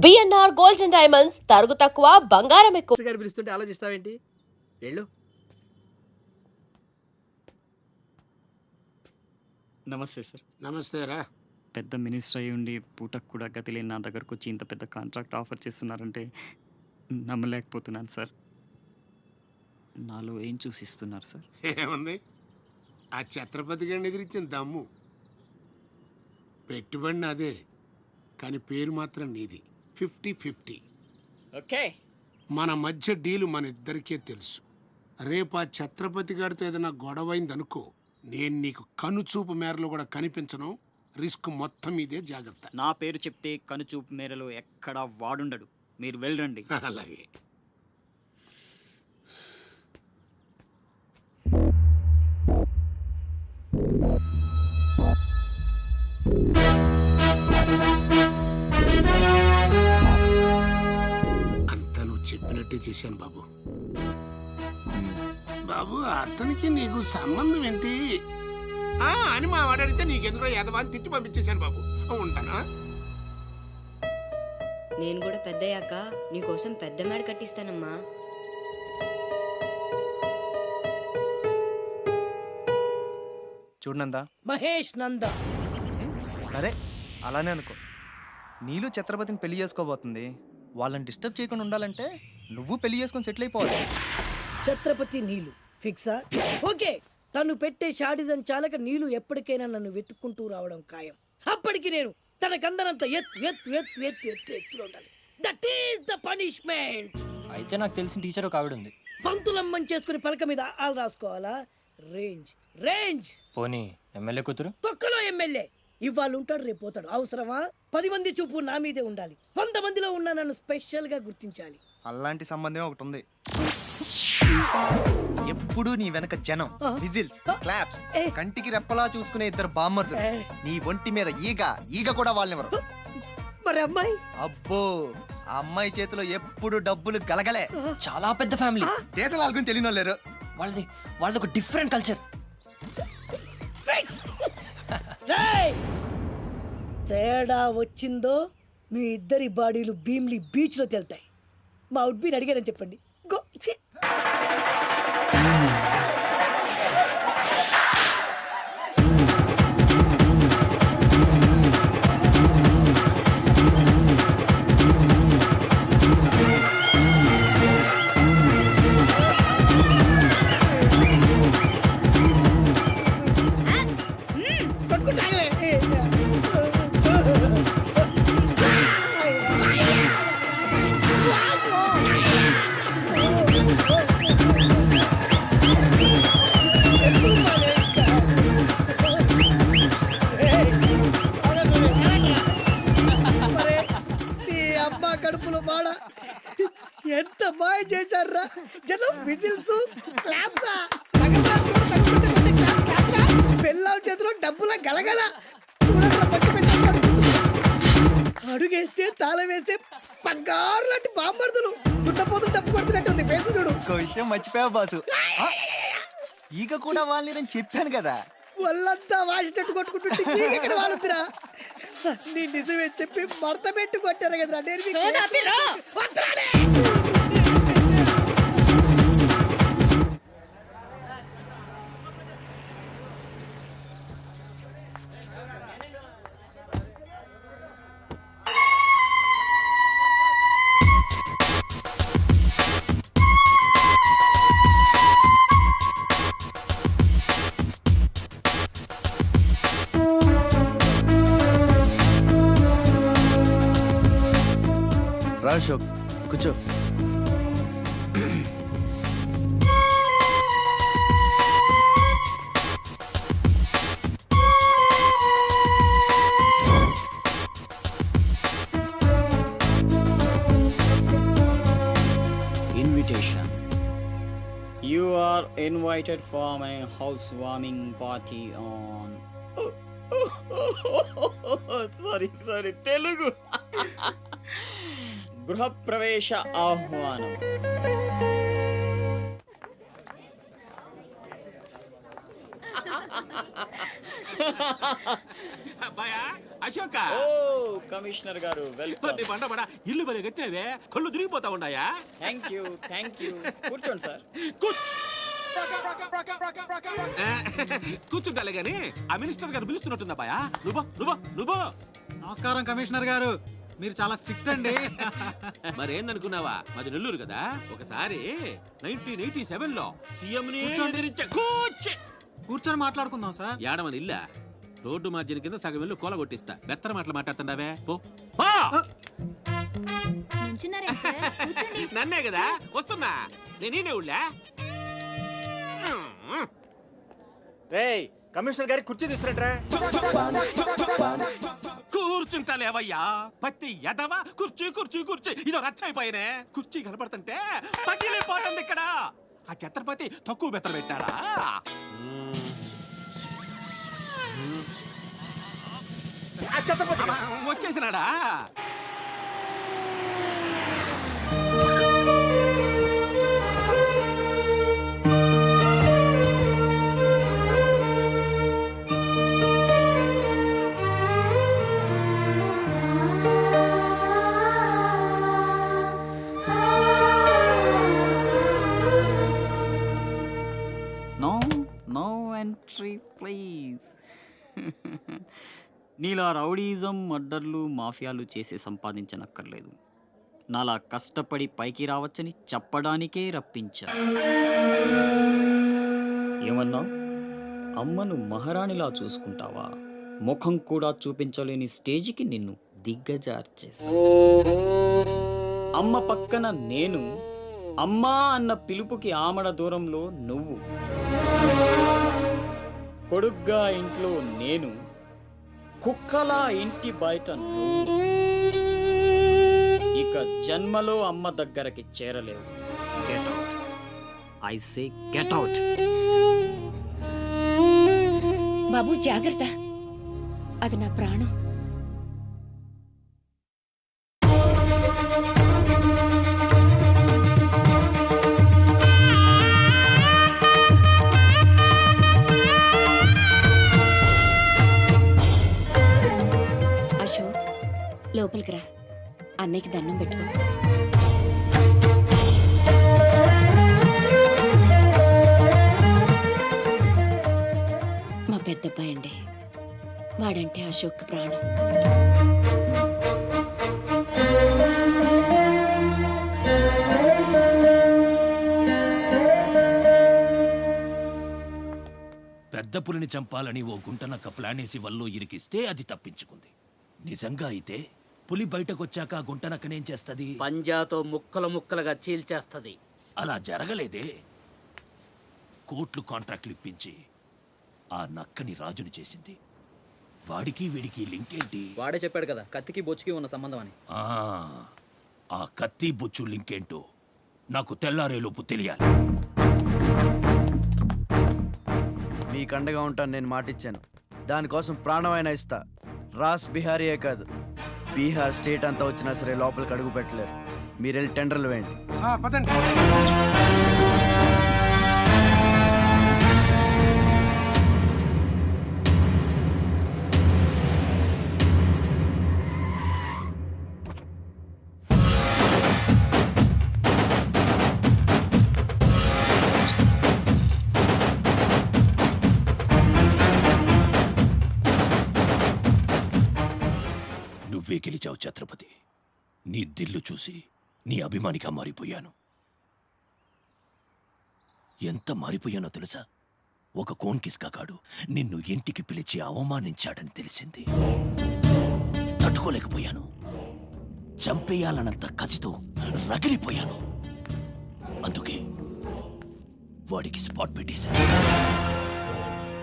BNR gold and diamonds తరుగు తక్కువ బంగారం ఎక్కువ. గారు పిలుస్తుంటే ఆలోచిస్తావేంటి? వెళ్ళు. నమస్తే సార్. నమస్తే రా. పెద్ద మినిస్టర్ అయ్యి ఉండి పూటకు కూడా గతి లేని నా దగ్గరకు వచ్చి ఇంత పెద్ద కాంట్రాక్ట్ ఆఫర్ చేస్తున్నారంటే నమ్మలేకపోతున్నాను సార్. నాలో ఏం చూసిస్తున్నారు సార్? ఏముంది, ఆ ఛత్రపతి గారిని ఎదిరించిన దమ్ము. పెట్టుబడి అదే, కానీ పేరు మాత్రం నీది. 50-50. ఓకే, మన మధ్య డీలు మన ఇద్దరికే తెలుసు. రేపు ఆ ఛత్రపతి గారితో ఏదైనా గొడవైందనుకో, నేను నీకు కనుచూపు మేరలో కూడా కనిపించను. రిస్క్ మొత్తం ఇదే, జాగ్రత్త. నా పేరు చెప్తే కనుచూపు మేరలో ఎక్కడా వాడుండడు. మీరు వెళ్ళండి. అలాగే. అంతా నువ్వు చెప్పినట్టే చేశాను బాబు. బాబు, అతనికి నీకు సంబంధం ఏంటి అని మా వాడు అడిగితే నీకెందుకో యాదవాన్ని తిట్టి పంపించేశాను బాబు. ఉంటానా? నేను కూడా పెద్దయ్యాక నీకోసం పెద్ద మేడ కట్టిస్తానమ్మా. చూడనందా మహేష్ నంద. సరే, అలానే అనుకో. నీళ్ళు ఛత్రపతిని పెళ్లి చేసుకోబోతుంది. వాళ్ళని డిస్టర్బ్ చేయకుండా ఉండాలంటే నువ్వు పెళ్లి చేసుకొని సెటిల్ అయిపోవాలి. ఛత్రపతి నీలు ఫిక్సా? ఓకే. తను పెట్టే షాడిజం చాలక నీలు ఎప్పటికైనా నన్ను వెతుక్కుంటూ రావడం ఖాయం. అప్పటికి నేను తనకందనంత ఎత్తు ఎత్తు ఎత్తు ఎత్తు ఎత్తు ఎత్తులో ఉండాలి. That is the punishment. అయితే నాకు తెలిసిన టీచర్ ఒక ఆవిడ ఉంది. పంతులమ్మని చేసుకుని పలక మీద ఆలు రాసుకోవాలా? Range range. పోనీ ఎమ్మెల్యే కూతురు? తొక్కలో ఎమ్మెల్యే. ఇవాళ ఉంటాడు, రేపు పోతాడు. అవసరమా? 10 మంది చూపు నా మీదే ఉండాలి. 100 మందిలో ఉన్న నన్ను స్పెషల్ గా గుర్తించాలి. అలాంటి సంబంధం ఒకటి ఉంది. ఎప్పుడు నీ వెనక జనం, విజిల్స్, క్లాప్స్, కంటికి రెప్పలా చూసుకునే ఇద్దరు బామ్మర్దులు. నీ ఒంటి మీద ఈగ కూడా వాళ్ళెవరు. మరి అమ్మాయి? అబ్బో, ఆ అమ్మాయి చేతిలో ఎప్పుడు డబ్బులు గలగలే. చాలా పెద్ద ఫ్యామిలీ. దేశాల గురించి తెలియని లేరు. వాళ్ళది ఒక డిఫరెంట్ కల్చర్. తేడా వచ్చిందో మీ ఇద్దరి బాడీలు భీమ్లీ బీచ్ లో తేలుతాయి. మా అవుట్బీన్ అడిగారని చెప్పండి. గో. కడుపులో బాడ ఎంత బాగా చేశారా జనం. విజిల్స్, క్లాప్సా, పెళ్ళాం చేతిలో డబ్బుల గలగల. అడుగేస్తే తాళం వేస్తే బంగారు లాంటి బాంబర్దులు. దుట్టపోతులు డబ్బు కొడుతున్నట్టుంది పేసు చూడు. ఇంకో విషయం మర్చిపోయావు బాసు, ఈగ కూడా వాళ్ళని చెప్పాను కదా. వాళ్ళంతా వాసినట్టు కొట్టుకుంటుంటే ఇక్కడ వాళ్ళురా. నీ నిజమే చెప్పి మడత పెట్టి కొట్టారు కదరా. అశోక్, కూర్చో. Invitation. You are invited for my housewarming party on. Sorry, Telugu. గృహప్రవేశ ఆహ్వానం. అబ్బాయా, అశోక ఓ కమిషనర్ గారు నీ బండ బడ ఇల్లు బలి కట్టినవే కళ్ళు తిరిగిపోతా ఉన్నాయా థ్యాంక్ యూ కూర్చోండి సార్. కూర్చుంటాలే గాని ఆ మినిస్టర్ గారు పిలుస్తున్నట్టుందా బాయా నువ్వు నమస్కారం కమిషనర్ గారు, మీరు చాలా స్ట్రిక్ట్ అండి. మరేందనుకున్నావా మాది నెల్లూరు కదా. ఒకసారి 1987 లో సీఎం కూర్చొని మాట్లాడుకుందాం సార్. ఏడమని ఇల్లా రోడ్డు మార్జిన్ కింద సగం ఇల్లు కూల కొట్టిస్తా. బెత్తర మాటలు మాట్లాడుతున్నావే పో. నన్నే కదా వస్తున్నా నేనే ఉళ్ళా. రేయ్ కమిషనర్ గారికి కుర్చీ తీసుకురంట్రా. కూర్చుంటాలేవయ్యా పత్తి ఎదవా. కుర్చీ కుర్చీ కుర్చీ ఇదో రచ్చైపోయినే. కుర్చీ కనపడుతుంటే పగిలిపోతుంది ఇక్కడ. ఆ ఛత్రపతి తక్కువ బెత్తర పెట్టారా? ఆ ఛత్రపతి వచ్చేసినాడా? No entry please. నీలా రౌడీజం, మర్డర్లు, మాఫియాలు చేసి సంపాదించనక్కర్లేదు. నాలా కష్టపడి పైకి రావచ్చని చెప్పడానికే రప్పించా. ఏమన్నా అమ్మను మహారాణిలా చూసుకుంటావా? ముఖం కూడా చూపించలేని స్టేజికి నిన్ను దిగ్గజార్చేసా. అమ్మ పక్కన నేను, అమ్మా అన్న పిలుపుకి ఆమడ దూరంలో నువ్వు, కొడుగ్గా ఇంట్లో నేను, కుక్కలా ఇంటి బయట నువ్వు. ఇక జన్మలో అమ్మ దగ్గరకి చేరలేవు. Get out, I say get out. బాబు జాగ్రత్త, అది నా ప్రాణం. అశోక్, లోపలికి రా, అన్నయ్యకి దండం పెట్టుకో. మా పెద్దబ్బాయి అండి, వాడంటే అశోక్ ప్రాణం. పెద్ద పులిని చంపాలని ఓ గుంటనక్క ప్లానేసి వల్లో ఇరికిస్తే అది తప్పించుకుంది. నిజంగా అయితే పులి బయటకొచ్చాక ఆ గుంటనక్కనేం చేస్తది? పంజాతో ముక్కలు ముక్కలుగా చీల్చేస్తది. అలా జరగలేదే. కోట్లు కాంట్రాక్ట్లు ఇప్పించి ఆ నక్కని రాజుని చేసింది. వాడికి వీడికి లింక్ ఏంటి? వాడే చెప్పాడు కదా కత్తికి బొచ్చుకి ఉన్న సంబంధం అని. ఆ కత్తి బొచ్చు లింక్ ఏంటో నాకు తెల్లారేలోపు తెలియాలి. మీకు అండగా ఉంటాను, నేను మాటిచ్చాను. దానికోసం ప్రాణమైనా ఇస్తా. రాస్ బిహారీయే కాదు, బీహార్ స్టేట్ అంతా వచ్చినా సరే లోపలికి అడుగు పెట్టలేరు. మీరు వెళ్ళి టెండర్లు వేయండి. పదండి. నువ్వే గెలిచావు ఛత్రపతి. నీ దిల్లు చూసి నీ అభిమానిగా మారిపోయాను. ఎంత మారిపోయానో తెలుసా? ఒక కోన్ కిస్కాగాడు నిన్ను ఇంటికి పిలిచి అవమానించాడని తెలిసింది. తట్టుకోలేకపోయాను. చంపేయాలన్నంత కసితో రగిలిపోయాను. అందుకే వాడికి స్పాట్ పెట్టేశాను.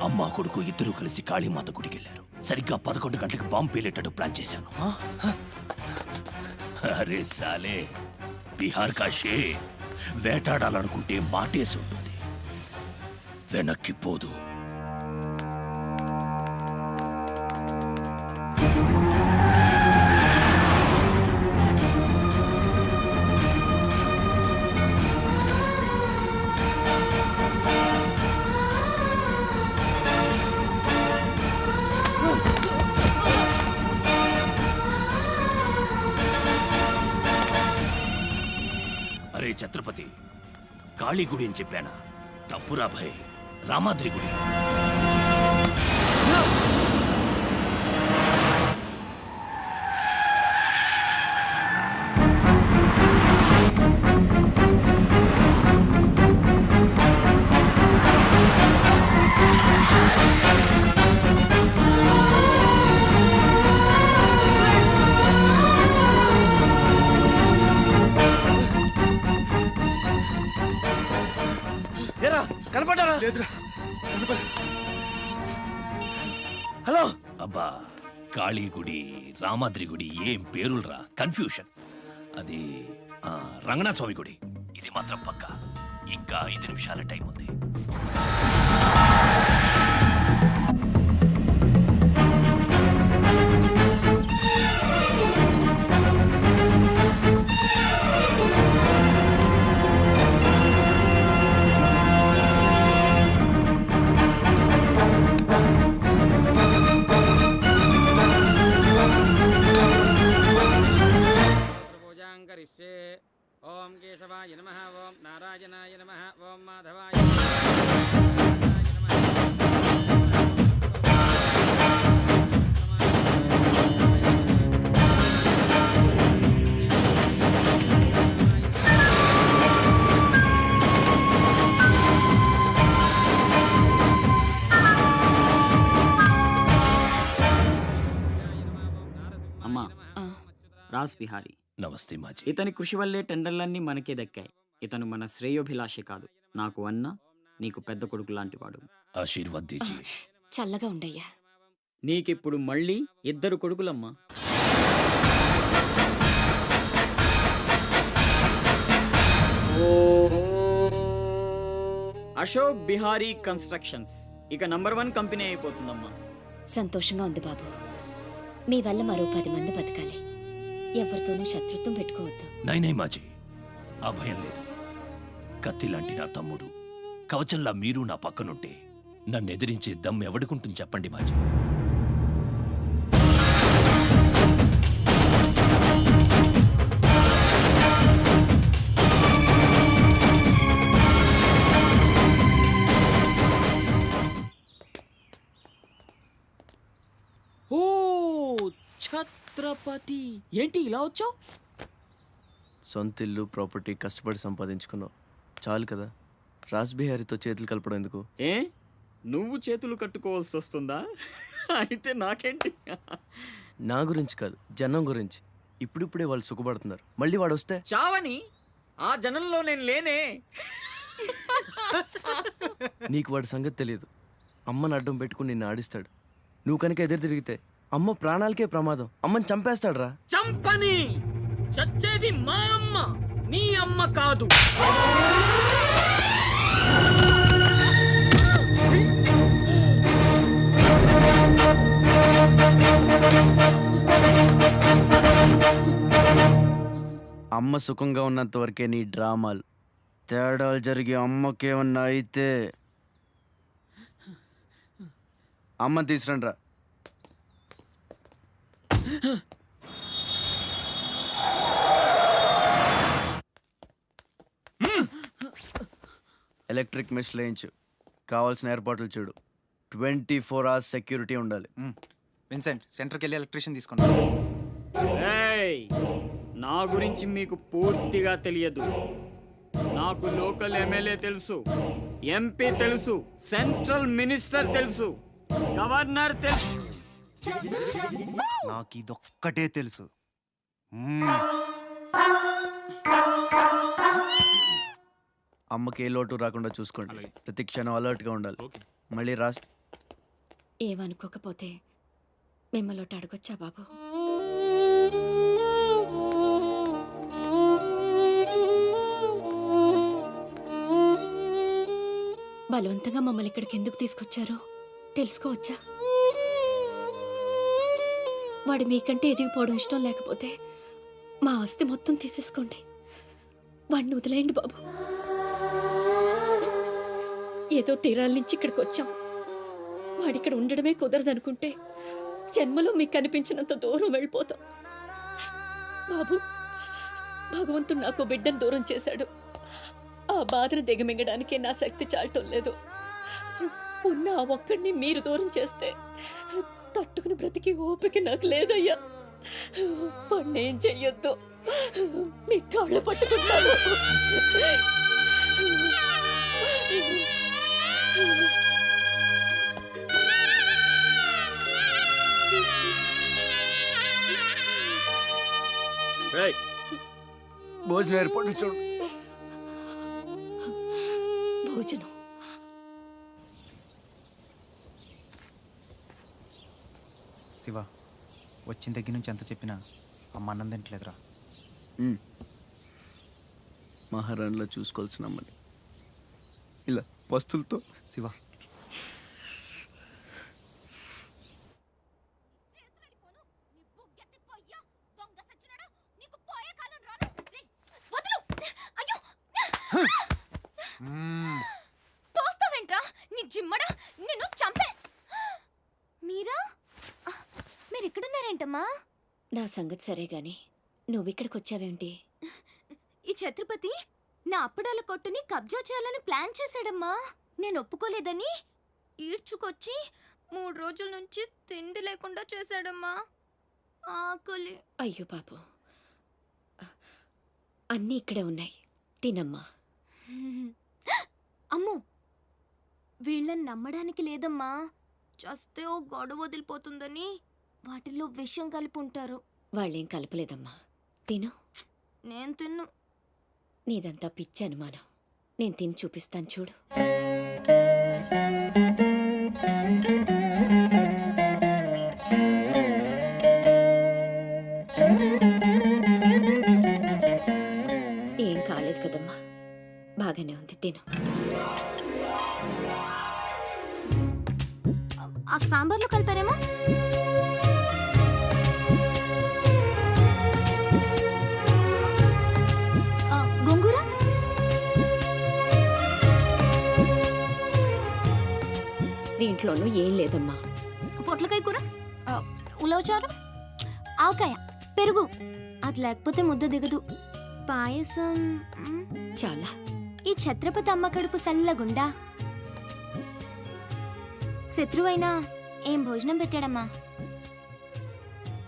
అమ్మా కొడుకు ఇద్దరూ కలిసి కాళీమాత గుడికెళ్లారు. సరిగ్గా 11 గంటలకు బాంబు పేలేటట్టు ప్లాన్ చేశాను. అరే సాలే, బిహార్ కా షేర్ వేటాడాలనుకుంటే మాటేసి ఉంటుంది, వెనక్కి పోదు. ఛత్రపతి కాళీ గుడి అని చెప్పానా? తప్పురా భయ్, రామాద్రి గుడి. ఏరా కనపడ్డారా? హలో, అబ్బా, కాళీ గుడి రామాద్రి గుడి ఏం పేరులరా, కన్ఫ్యూషన్. అది రంగనాథ స్వామి గుడి. ఇది మాత్రం పక్కా. ఇంకా 5 నిమిషాల టైం ఉంది. ఓం కేశవాయ నమః, ఓం నారాయణాయ నమః, ఓం మాధవాయ అమ్మా, రాస్ బిహారీ. నమస్తే మాజీ. ఇతని కృషి వల్లే టెండర్లన్నీ మనకే దక్కాయి. ఇతను మన శ్రేయోభిలాషే కాదు, నాకు అన్న, నీకు పెద్ద కొడుకు లాంటివాడు. ఆశీర్వాద్ దీజియే. చల్లగా ఉండయ్యా. నీకిప్పుడు మళ్ళీ 2 కొడుకులమ్మా. అశోక్ బిహారీ కన్స్ట్రక్షన్స్ ఇక #1 కంపెనీ అయిపోతుందమ్మా. సంతోషంగా ఉంది బాబు. మీ వల్ల మరో 10 మంది బతకాలి. ఎవరితోనూ శత్రుత్వం పెట్టుకోవద్దు. నైనే మాజీ, ఆ భయం లేదు. కత్తి లాంటి నా తమ్ముడు, కవచంలా మీరు నా పక్కనుంటే నన్ను ఎదిరించే దమ్ ఎవడుకుంటుంది చెప్పండి మాజీ. ఓ ఛత్రపతి, ఏంటి ఇలా వచ్చావు? సొంత ఇల్లు ప్రాపర్టీ కష్టపడి సంపాదించుకున్నావు, చాలు కదా. రాస్ బిహారీతో చేతులు కలపడం ఎందుకు? ఏ, నువ్వు చేతులు కట్టుకోవాల్సి వస్తుందా? అయితే నాకేంటి? నా గురించి కాదు, జనం గురించి. ఇప్పుడిప్పుడే వాళ్ళు సుఖపడుతున్నారు, మళ్ళీ వాడు వస్తే చావని ఆ జనంలో నేను లేనే. నీకు వాడి సంగతి తెలియదు. అమ్మని అడ్డం పెట్టుకుని నిన్ను ఆడిస్తాడు. నువ్వు కనుక ఎదురు తిరిగితే అమ్మ ప్రాణాలకే ప్రమాదం. అమ్మని చంపేస్తాడురా. చంపని, చచ్చేది మా అమ్మ, నీ అమ్మ కాదు. అమ్మ సుఖంగా ఉన్నంత వరకే నీ డ్రామాలు. తేడాలు జరిగి అమ్మకేమన్నా అయితే అమ్మని తీసురండ్రా. ఎలక్ట్రిక్ మెష్ లేయించు, కావాల్సిన ఏర్పాట్లు చూడు. 24 hours సెక్యూరిటీ ఉండాలి. విన్సెంట్, సెంటర్కి వెళ్ళి ఎలక్ట్రీషియన్ తీసుకున్నా. ఏయ్, నా గురించి మీకు పూర్తిగా తెలియదు. నాకు లోకల్ ఎమ్మెల్యే తెలుసు, ఎంపీ తెలుసు, సెంట్రల్ మినిస్టర్ తెలుసు, గవర్నర్ తెలుసు. నాకు ఇదొక్కటే తెలుసు. అమ్మకి ఏ లోటు రాకుండా చూసుకోండి. ప్రతి క్షణం అలర్ట్గా ఉండాలి. మళ్ళీ రాస్ ఏమనుకోకపోతే మిమ్మల్ని ఒకటి అడగొచ్చా బాబు? బలవంతంగా మమ్మల్ని ఇక్కడికి ఎందుకు తీసుకొచ్చారో తెలుసుకోవచ్చా? వాడు మీకంటే ఎదిగిపోవడం ఇష్టం లేకపోతే మా ఆస్తి మొత్తం తీసేసుకోండి. వాడిని వదిలేయండి బాబు. ఏదో తీరాల నుంచి ఇక్కడికి వచ్చాం. వాడిక్కడ ఉండడమే కుదరదనుకుంటే జన్మలో మీకు కనిపించినంత దూరం వెళ్ళిపోతాం. బాబు, భగవంతుడు నాకు బిడ్డను దూరం చేశాడు. ఆ బాధను దిగమింగడానికి నా శక్తి చాలటం లేదు. ఉన్న ఆ ఒక్కడిని మీరు దూరం చేస్తే తట్టుకుని బ్రతికి ఓపిక నాకు లేదయ్యా. వాణ్ణేం చెయ్యొద్దు, మీ కాళ్ళు పట్టుకుంటాను. భోజనం ఏర్పాటు చూడు. భోజనం శివ, వచ్చిన దగ్గర నుంచి ఎంత చెప్పినా అమ్మ అన్నం తింటలేదురా. మహారాణిలో చూసుకోవాల్సిన అమ్మని ఇలా పస్తులతో. శివ, తోస్తావేంట్రా నీ జిమ్మడా, నిన్ను చంపే. మీరా మీరెక్కడున్నారేంటమ్మా? నా సంగతి సరే గాని నువ్విక్కడికి వచ్చావేంటి? ఈ ఛత్రపతి నా అప్పడాల కొట్టుని కబ్జా చేయాలని ప్లాన్ చేశాడమ్మా. నేను ఒప్పుకోలేదని ఈడ్చుకొచ్చి 3 రోజుల నుంచి తిండి లేకుండా చేశాడమ్మా. ఆకలి. అయ్యో పాపం, అన్నీ ఇక్కడే ఉన్నాయి, తినమ్మా. అమ్మో, వీళ్ళని నమ్మడానికి లేదమ్మా. చస్తే ఓ గొడవ వదిలిపోతుందని వాటిల్లో విషం కలిపి ఉంటారు. వాళ్ళేం కలపలేదమ్మా, తిను. నేను తిన్ను. నీదంతా పిచ్చి అనుమానం. నేను తిని చూపిస్తాను చూడు. ఏం కాలేదు కదమ్మా, బాగానే ఉంది, తిను. ఆ సాంబార్లో కలిపారేమో. గోంగూర, దీంట్లోనూ ఏం లేదమ్మా. పొట్లకాయ కూర, ఉలవచారు, ఆవకాయ, పెరుగు. అది లేకపోతే ముద్ద దిగదు. పాయసం. చాలా. ఈ ఛత్రపతి అమ్మ కడుపు సల్లగుండా. శత్రువైనా ఏం భోజనం పెట్టాడమ్మా.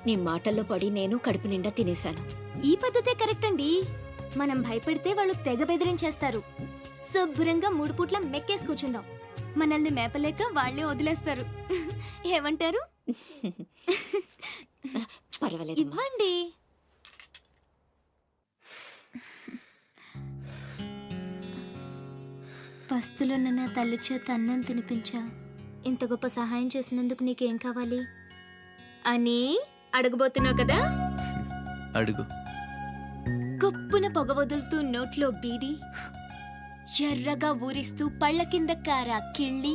నీ మాటల్లో పడి నేను కడుపు నిండా తినేశాను. ఈ పద్ధతే కరెక్ట్ అండి. మనం భయపెడితే వాళ్ళు తెగ బెదిరించేస్తారు. శుభ్రంగా 3 పూట్ల మెక్కేసి కూర్చుందాం. మనల్ని మేపలేక వాళ్ళే వదిలేస్తారు. ఏమంటారు? పర్వాలేదు, ఇవ్వండి. పస్తులున్న నా తల్లి చేత అన్నం తినిపించా. ఇంత గొప్ప సహాయం చేసినందుకు నీకేం కావాలి అని అడగబోతున్నావు కదా? అడుగు. గొప్పున పొగ వదులుతూ నోట్లో బీడి, ఎర్రగా ఊరిస్తూ పళ్ళ కింద కారా కిళ్ళి,